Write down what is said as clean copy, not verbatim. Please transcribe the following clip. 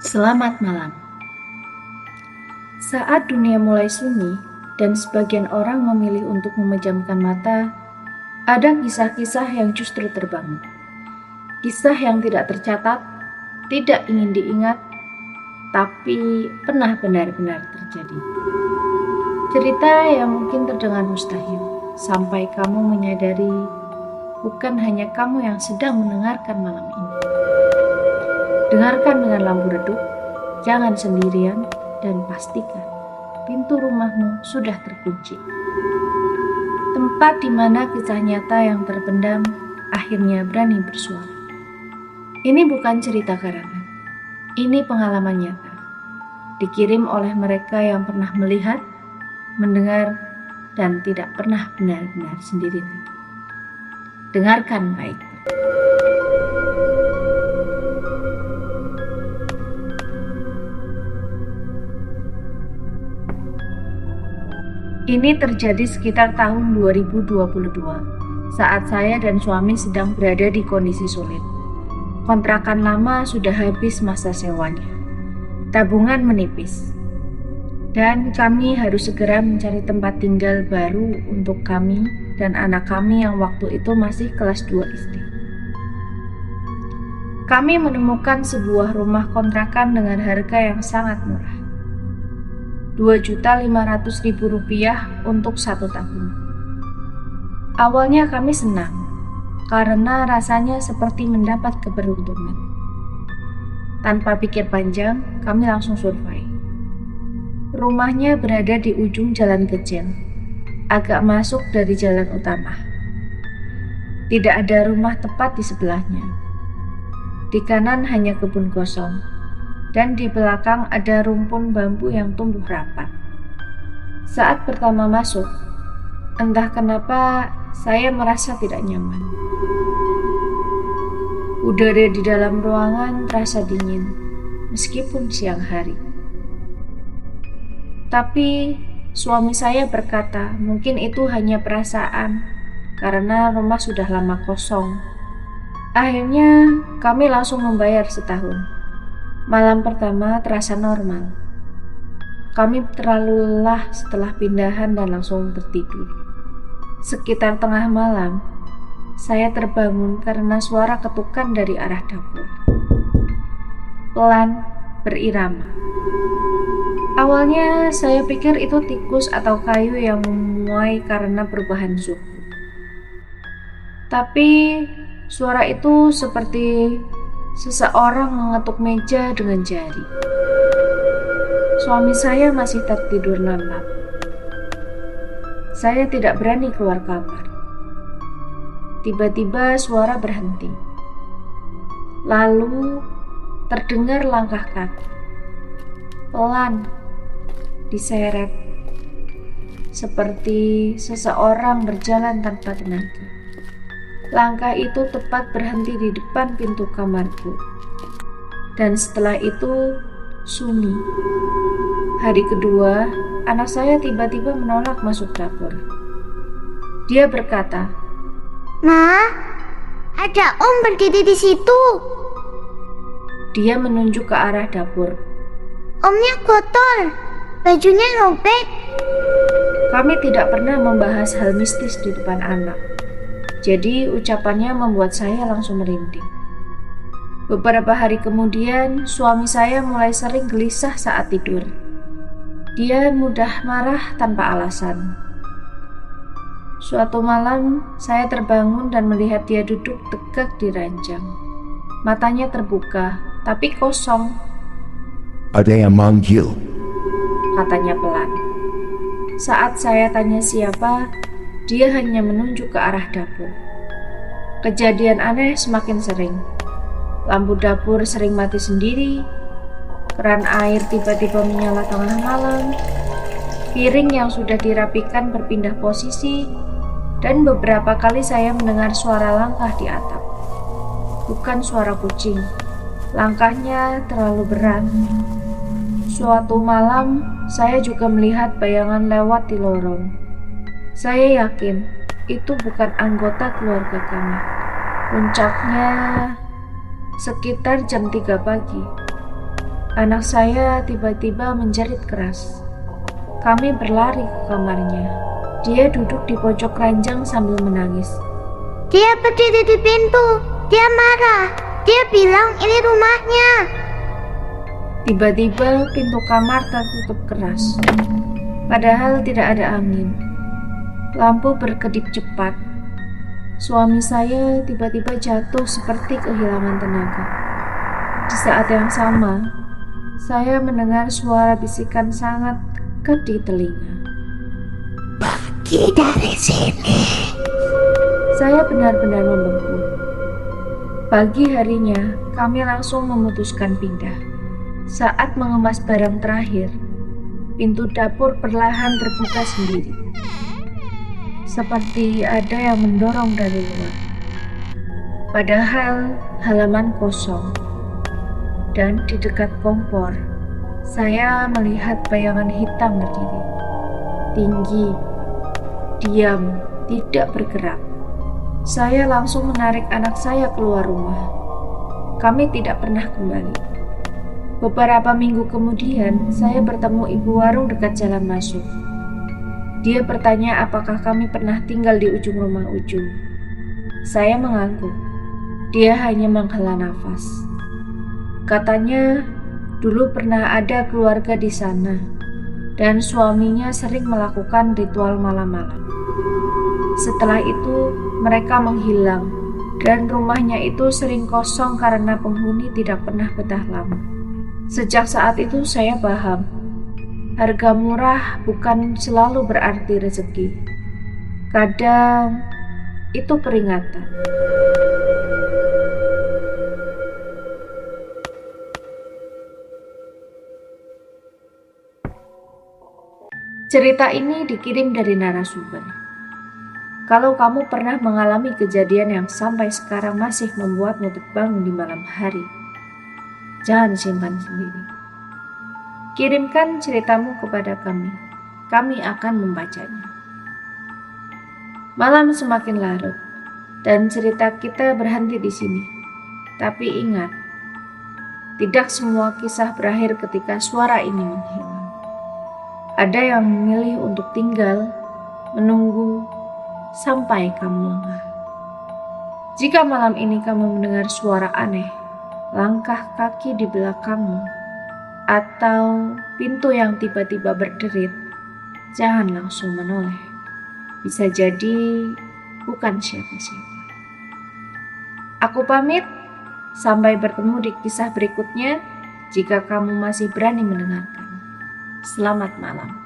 Selamat malam. Saat dunia mulai sunyi dan sebagian orang memilih untuk memejamkan mata, ada kisah-kisah yang justru terbangun. Kisah yang tidak tercatat, tidak ingin diingat, tapi pernah benar-benar terjadi. Cerita yang mungkin terdengar mustahil, sampai kamu menyadari bukan hanya kamu yang sedang mendengarkan malam ini. Dengarkan dengan lampu redup, jangan sendirian, dan pastikan pintu rumahmu sudah terkunci. Tempat di mana kisah nyata yang terpendam akhirnya berani bersuara. Ini bukan cerita karangan, ini pengalaman nyata. Dikirim oleh mereka yang pernah melihat, mendengar, dan tidak pernah benar-benar sendiri lagi. Dengarkan baik. Ini terjadi sekitar tahun 2022, saat saya dan suami sedang berada di kondisi sulit. Kontrakan lama sudah habis masa sewanya. Tabungan menipis. Dan kami harus segera mencari tempat tinggal baru untuk kami dan anak kami yang waktu itu masih kelas 2 SD. Kami menemukan sebuah rumah kontrakan dengan harga yang sangat murah. Rp2.500.000 untuk 1 tahun. Awalnya kami senang, karena rasanya seperti mendapat keberuntungan. Tanpa pikir panjang, kami langsung survei. Rumahnya berada di ujung jalan kecil, agak masuk dari jalan utama. Tidak ada rumah tepat di sebelahnya. Di kanan hanya kebun kosong, dan di belakang ada rumpun bambu yang tumbuh rapat. Saat pertama masuk, entah kenapa saya merasa tidak nyaman. Udara di dalam ruangan terasa dingin, meskipun siang hari. Tapi suami saya berkata mungkin itu hanya perasaan, karena rumah sudah lama kosong. Akhirnya kami langsung membayar setahun. Malam pertama terasa normal. Kami terlalu lelah setelah pindahan dan langsung tertidur. Sekitar tengah malam, saya terbangun karena suara ketukan dari arah dapur. Pelan, berirama. Awalnya saya pikir itu tikus atau kayu yang memuai karena perubahan suhu. Tapi suara itu seperti seseorang mengetuk meja dengan jari. Suami saya masih tertidur lelap. Saya tidak berani keluar kamar. Tiba-tiba suara berhenti. Lalu terdengar langkah kaki. Pelan, diseret, seperti seseorang berjalan tanpa tenaga. Langkah itu tepat berhenti di depan pintu kamarku. Dan setelah itu, sunyi. Hari kedua, anak saya tiba-tiba menolak masuk dapur. Dia berkata, Ma, ada Om berdiri di situ. dia menunjuk ke arah dapur. Omnya kotor, bajunya robek. Kami tidak pernah membahas hal mistis di depan anak. Jadi ucapannya membuat saya langsung merinding. Beberapa hari kemudian, suami saya mulai sering gelisah saat tidur. Dia mudah marah tanpa alasan. Suatu malam, saya terbangun dan melihat dia duduk tegak di ranjang. Matanya terbuka, tapi kosong, Ada yang manggil. katanya pelan. Saat saya tanya siapa, dia hanya menunjuk ke arah dapur. Kejadian aneh semakin sering. Lampu dapur sering mati sendiri, keran air tiba-tiba menyala tengah malam, piring yang sudah dirapikan berpindah posisi, dan beberapa kali saya mendengar suara langkah di atap. Bukan suara kucing, langkahnya terlalu berat. Suatu malam, saya juga melihat bayangan lewat di lorong. Saya yakin itu bukan anggota keluarga kami. Puncaknya sekitar jam 3 pagi. Anak saya tiba-tiba menjerit keras. Kami berlari ke kamarnya. Dia duduk di pojok ranjang sambil menangis. Dia berdiri di pintu. Dia marah. Dia bilang ini rumahnya. Tiba-tiba pintu kamar tertutup keras. Padahal tidak ada angin. Lampu berkedip cepat. Suami saya tiba-tiba jatuh seperti kehilangan tenaga. Di saat yang sama, saya mendengar suara bisikan sangat dekat di telinga. Pergi dari sini. Saya benar-benar membeku. Pagi harinya, kami langsung memutuskan pindah. Saat mengemas barang terakhir, pintu dapur perlahan terbuka sendiri. Seperti ada yang mendorong dari luar. Padahal halaman kosong. Dan di dekat kompor, saya melihat bayangan hitam berdiri. Tinggi, diam, tidak bergerak. Saya langsung menarik anak saya keluar rumah. Kami tidak pernah kembali. Beberapa minggu kemudian, saya bertemu ibu warung dekat jalan masuk. Dia bertanya apakah kami pernah tinggal di ujung rumah ujung. Saya mengangguk. Dia hanya menghela nafas. Katanya, dulu pernah ada keluarga di sana, dan suaminya sering melakukan ritual malam-malam. Setelah itu, mereka menghilang, dan rumahnya itu sering kosong karena penghuni tidak pernah betah lama. Sejak saat itu saya paham, harga murah bukan selalu berarti rezeki. Kadang itu peringatan. Cerita ini dikirim dari narasumber. Kalau kamu pernah mengalami kejadian yang sampai sekarang masih membuatmu terbangun di malam hari, jangan simpan sendiri. Kirimkan ceritamu kepada kami. Kami akan membacanya. Malam semakin larut, dan cerita kita berhenti di sini. Tapi ingat, tidak semua kisah berakhir ketika suara ini menghilang. Ada yang memilih untuk tinggal, menunggu, sampai kamu lengah. Jika malam ini kamu mendengar suara aneh, langkah kaki di belakangmu, atau pintu yang tiba-tiba berderit, jangan langsung menoleh. Bisa jadi bukan siapa-siapa. Aku pamit, sampai bertemu di kisah berikutnya jika kamu masih berani mendengarkan. Selamat malam.